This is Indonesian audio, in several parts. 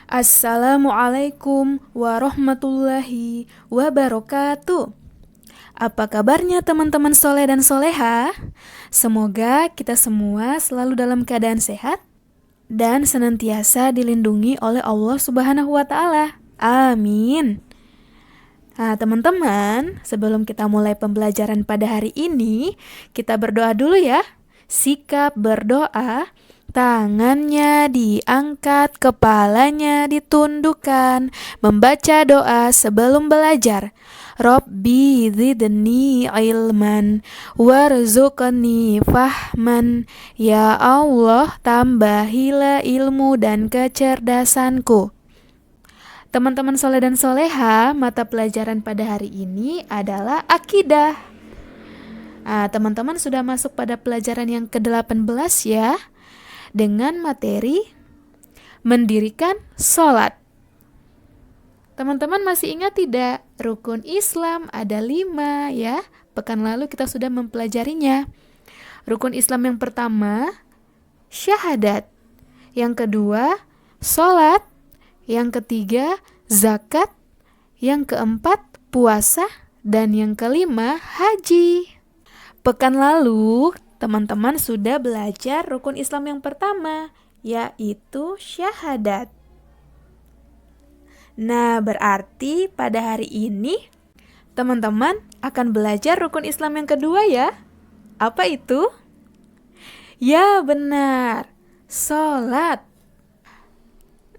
Assalamualaikum warahmatullahi wabarakatuh. Apa kabarnya teman-teman soleh dan soleha? Semoga kita semua selalu dalam keadaan sehat dan senantiasa dilindungi oleh Allah Subhanahu wa Ta'ala. Amin. Nah, teman-teman, sebelum kita mulai pembelajaran pada hari ini, kita berdoa dulu ya. Sikap berdoa, tangannya diangkat, kepalanya ditundukkan, membaca doa sebelum belajar. Rabbi zidni ilman warzuqni fahman. Ya Allah, tambahilah ilmu dan kecerdasanku. Teman-teman soleh dan soleha, mata pelajaran pada hari ini adalah akidah. Teman-teman sudah masuk pada pelajaran yang ke-18 ya, dengan materi mendirikan sholat. Teman-teman masih ingat tidak? Rukun Islam ada 5 ya. Pekan lalu kita sudah mempelajarinya. Rukun Islam yang pertama, syahadat. Yang kedua, sholat. Yang ketiga, zakat. Yang keempat, puasa. Dan yang kelima, haji. Pekan lalu, teman-teman sudah belajar rukun Islam yang pertama, yaitu syahadat. Nah, berarti pada hari ini, teman-teman akan belajar rukun Islam yang kedua ya. Apa itu? Ya, benar. Sholat.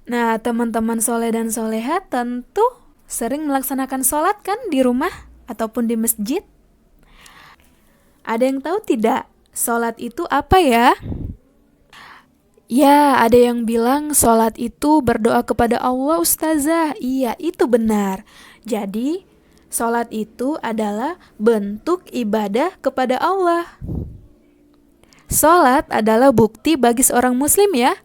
Nah, teman-teman soleh dan soleha tentu sering melaksanakan sholat kan di rumah ataupun di masjid. Ada yang tahu tidak sholat itu apa ya? Ya, ada yang bilang sholat itu berdoa kepada Allah, Ustazah. Iya, itu benar. Jadi, sholat itu adalah bentuk ibadah kepada Allah. Sholat adalah bukti bagi seorang muslim ya.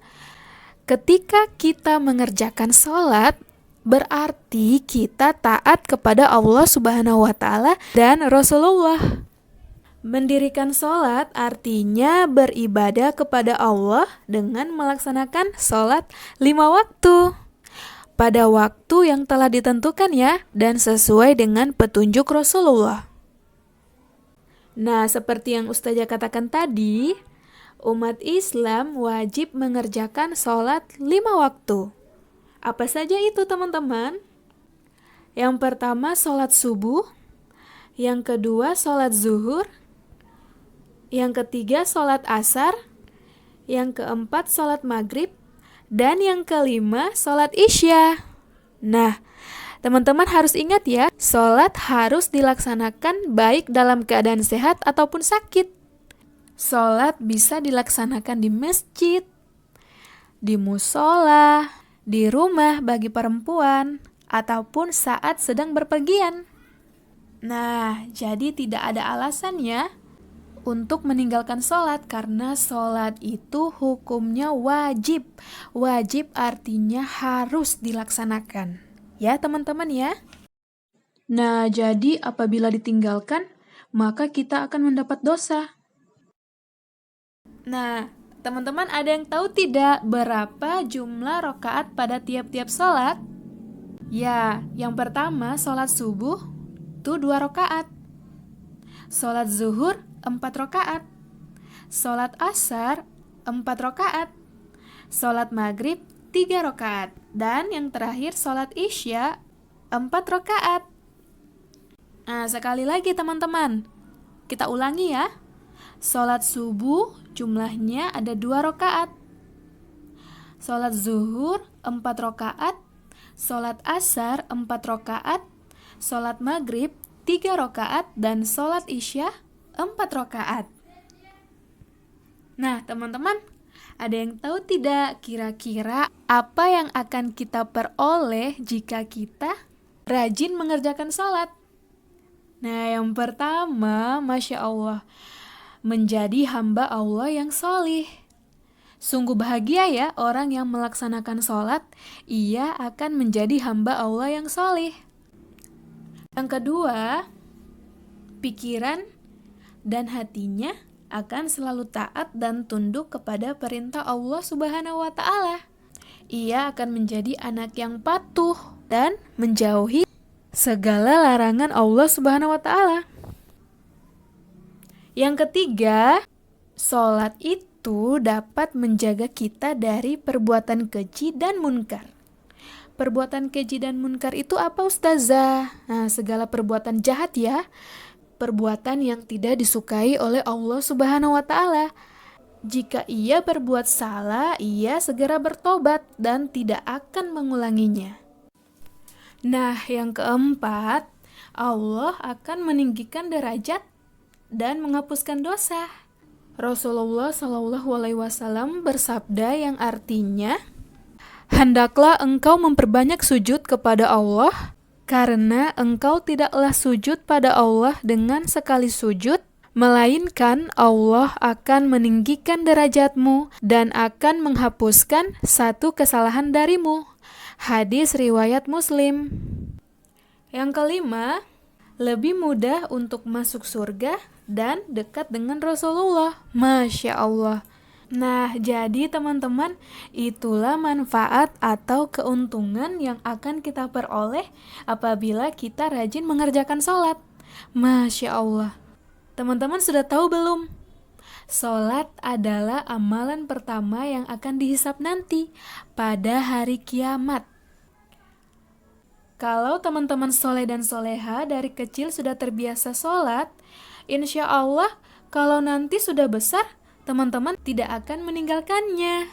Ketika kita mengerjakan sholat, berarti kita taat kepada Allah Subhanahu wa Ta'ala dan Rasulullah. Mendirikan sholat artinya beribadah kepada Allah dengan melaksanakan sholat 5 waktu. Pada waktu yang telah ditentukan ya, dan sesuai dengan petunjuk Rasulullah. Nah, seperti yang Ustazah katakan tadi, umat Islam wajib mengerjakan sholat 5 waktu. Apa saja itu teman-teman? Yang pertama sholat subuh, yang kedua sholat zuhur, yang ketiga sholat asar, yang keempat sholat maghrib, dan yang kelima sholat isya. Nah, teman-teman harus ingat ya, sholat harus dilaksanakan baik dalam keadaan sehat ataupun sakit. Sholat bisa dilaksanakan di masjid, di musola, di rumah bagi perempuan, ataupun saat sedang berpergian. Nah, jadi tidak ada alasan ya untuk meninggalkan sholat, karena sholat itu hukumnya wajib. Wajib artinya harus dilaksanakan. Ya teman-teman ya. Nah, jadi apabila ditinggalkan, maka kita akan mendapat dosa. Nah, teman-teman ada yang tahu tidak berapa jumlah rakaat pada tiap-tiap sholat? Ya, yang pertama sholat subuh itu 2 rakaat. Sholat zuhur 4 rakaat. Sholat asar 4 rakaat. Sholat maghrib 3 rakaat. Dan yang terakhir sholat isya 4 rakaat. Nah, sekali lagi teman-teman, kita ulangi ya. Sholat subuh jumlahnya ada 2 rakaat. Sholat zuhur 4 rakaat. Sholat asar 4 rakaat. Sholat maghrib 3 rakaat. Dan sholat isya 4 rakaat. Nah, teman-teman, ada yang tahu tidak kira-kira apa yang akan kita peroleh jika kita rajin mengerjakan sholat? Nah, yang pertama, Masya Allah, menjadi hamba Allah yang sholih. Sungguh bahagia ya orang yang melaksanakan sholat, ia akan menjadi hamba Allah yang sholih. Yang kedua, pikiran dan hatinya akan selalu taat dan tunduk kepada perintah Allah Subhanahu wa Ta'ala. ia akan menjadi anak yang patuh dan menjauhi segala larangan Allah Subhanahu wa taala. Yang ketiga, sholat itu dapat menjaga kita dari perbuatan keji dan munkar. Perbuatan keji dan munkar itu apa, Ustazah? Nah, segala perbuatan jahat ya. Perbuatan yang tidak disukai oleh Allah Subhanahu wa taala. Jika ia berbuat salah, ia segera bertobat dan tidak akan mengulanginya. Nah, yang keempat, Allah akan meninggikan derajat dan menghapuskan dosa. Rasulullah Shallallahu Alaihi Wasallam bersabda yang artinya, hendaklah engkau memperbanyak sujud kepada Allah, karena engkau tidaklah sujud pada Allah dengan sekali sujud, melainkan Allah akan meninggikan derajatmu dan akan menghapuskan satu kesalahan darimu. Hadis riwayat Muslim. Yang kelima, lebih mudah untuk masuk surga dan dekat dengan Rasulullah. Masya Allah. Nah, jadi teman-teman, itulah manfaat atau keuntungan yang akan kita peroleh apabila kita rajin mengerjakan sholat. Masya Allah. Teman-teman sudah tahu belum? Sholat adalah amalan pertama yang akan dihisab nanti pada hari kiamat. Kalau teman-teman soleh dan soleha dari kecil sudah terbiasa sholat, insya Allah kalau nanti sudah besar, teman-teman tidak akan meninggalkannya.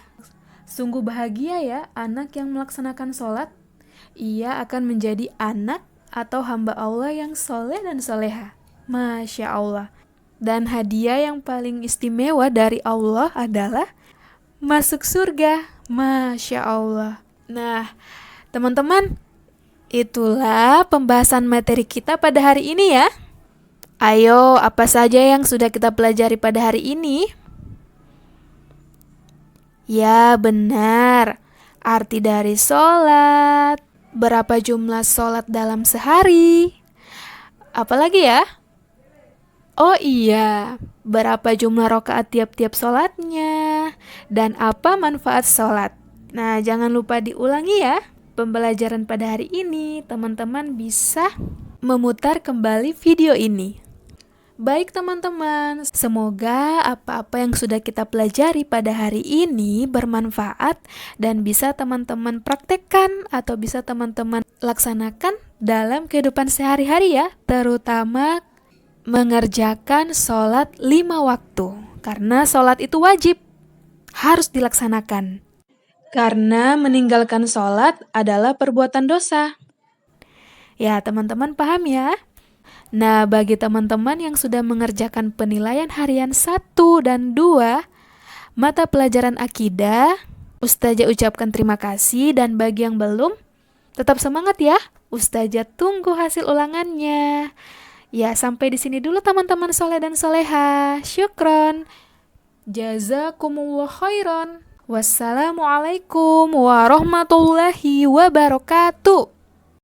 Sungguh bahagia ya anak yang melaksanakan sholat. Ia akan menjadi anak atau hamba Allah yang soleh dan soleha. Masya Allah. Dan hadiah yang paling istimewa dari Allah adalah masuk surga. Masya Allah. Nah, teman-teman, itulah pembahasan materi kita pada hari ini ya. Ayo, apa saja yang sudah kita pelajari pada hari ini? Ya, benar. Arti dari sholat, berapa jumlah sholat dalam sehari, apalagi ya? Oh iya, berapa jumlah rakaat tiap-tiap sholatnya, dan apa manfaat sholat. Nah, jangan lupa diulangi ya. Pembelajaran pada hari ini, teman-teman bisa memutar kembali video ini. Baik teman-teman, semoga apa-apa yang sudah kita pelajari pada hari ini bermanfaat dan bisa teman-teman praktekkan atau bisa teman-teman laksanakan dalam kehidupan sehari-hari ya, terutama mengerjakan sholat 5 waktu, karena sholat itu wajib, harus dilaksanakan. Karena meninggalkan sholat adalah perbuatan dosa. Ya, teman-teman paham ya? Nah, bagi teman-teman yang sudah mengerjakan penilaian harian 1 dan 2, mata pelajaran akidah, Ustazah ucapkan terima kasih, dan bagi yang belum, tetap semangat ya. Ustazah tunggu hasil ulangannya. Ya, sampai di sini dulu teman-teman soleh dan soleha. Syukron. Jazakumullah khairan. Wassalamualaikum warahmatullahi wabarakatuh.